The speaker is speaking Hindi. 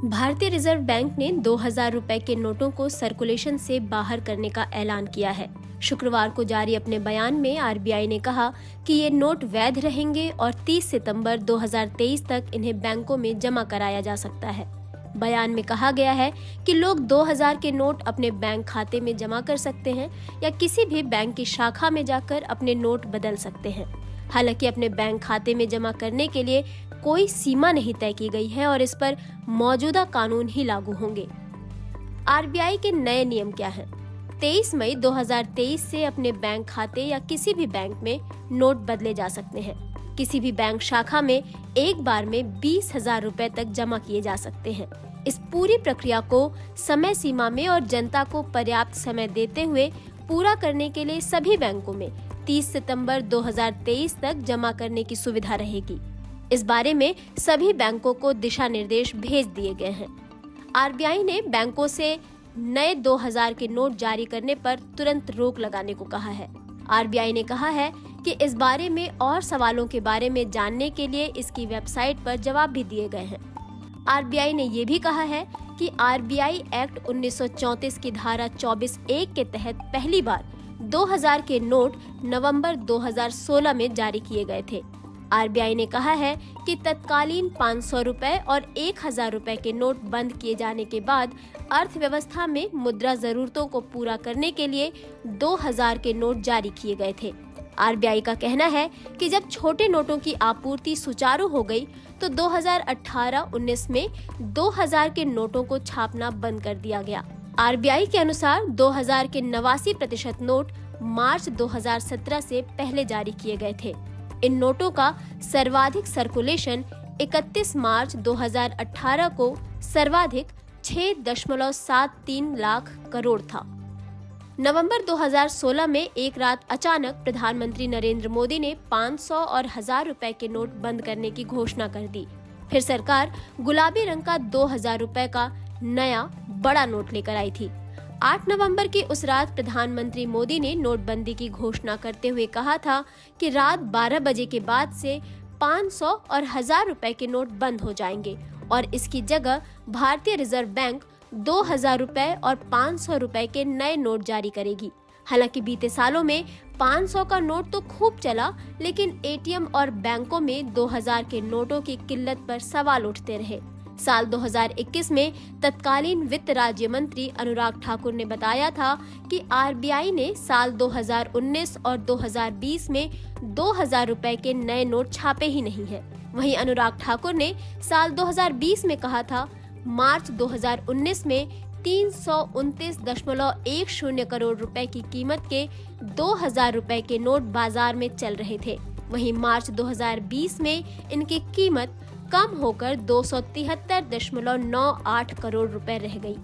भारतीय रिजर्व बैंक ने 2000 रुपए के नोटों को सर्कुलेशन से बाहर करने का ऐलान किया है। शुक्रवार को जारी अपने बयान में आरबीआई ने कहा कि ये नोट वैध रहेंगे और 30 सितंबर 2023 तक इन्हें बैंकों में जमा कराया जा सकता है। बयान में कहा गया है कि लोग 2000 के नोट अपने बैंक खाते में जमा कर सकते हैं या किसी भी बैंक की शाखा में जाकर अपने नोट बदल सकते हैं। हालांकि अपने बैंक खाते में जमा करने के लिए कोई सीमा नहीं तय की गई है और इस पर मौजूदा कानून ही लागू होंगे। आरबीआई के नए नियम क्या हैं? 23 मई 2023 से अपने बैंक खाते या किसी भी बैंक में नोट बदले जा सकते हैं। किसी भी बैंक शाखा में एक बार में 20,000 रुपए तक जमा किए जा सकते हैं। इस पूरी प्रक्रिया को समय सीमा में और जनता को पर्याप्त समय देते हुए पूरा करने के लिए सभी बैंकों में 30 सितंबर 2023 तक जमा करने की सुविधा रहेगी। इस बारे में सभी बैंकों को दिशा निर्देश भेज दिए गए हैं। आरबीआई ने बैंकों से नए 2000 के नोट जारी करने पर तुरंत रोक लगाने को कहा है। आरबीआई ने कहा है कि इस बारे में और सवालों के बारे में जानने के लिए इसकी वेबसाइट पर जवाब भी दिए गए हैं। आरबीआई ने ये भी कहा है कि आरबीआई एक्ट 1934 की धारा 24(1) के तहत पहली बार 2000 के नोट नवंबर 2016 में जारी किए गए थे। आरबीआई ने कहा है कि तत्कालीन 500 रुपए और 1000 रुपए के नोट बंद किए जाने के बाद अर्थव्यवस्था में मुद्रा जरूरतों को पूरा करने के लिए 2000 के नोट जारी किए गए थे। आरबीआई का कहना है कि जब छोटे नोटों की आपूर्ति सुचारू हो गई तो 2018-19 में 2000 के नोटों को छापना बंद कर दिया गया। आरबीआई के अनुसार 2000 के 89% नोट मार्च 2017 से पहले जारी किए गए थे। इन नोटों का सर्वाधिक सर्कुलेशन 31 मार्च 2018 को सर्वाधिक 6.73 लाख करोड़ था। नवंबर 2016 में एक रात अचानक प्रधानमंत्री नरेंद्र मोदी ने 500 और 1000 रुपए के नोट बंद करने की घोषणा कर दी। फिर सरकार गुलाबी रंग का 2000 रुपए का नया बड़ा नोट लेकर आई थी। 8 नवंबर की उस रात प्रधानमंत्री मोदी ने नोटबंदी की घोषणा करते हुए कहा था कि रात 12 बजे के बाद से 500 और 1000 रुपए के नोट बंद हो जाएंगे और इसकी जगह भारतीय रिजर्व बैंक 2000 रुपए और 500 रुपए के नए नोट जारी करेगी। हालांकि बीते सालों में 500 का नोट तो खूब चला, लेकिन एटीएम और बैंकों में 2000 के नोटों की किल्लत पर सवाल उठते रहे। साल 2021 में तत्कालीन वित्त राज्य मंत्री अनुराग ठाकुर ने बताया था कि आरबीआई ने साल 2019 और 2020 में 2000 रुपए के नए नोट छापे ही नहीं है। वहीं अनुराग ठाकुर ने साल 2020 में कहा था मार्च 2019 में 329.10 करोड़ रुपए की कीमत के 2000 रुपए के नोट बाजार में चल रहे थे। वहीं मार्च 2020 में इनकी कीमत कम होकर 273.98 करोड़ रुपए रह गई।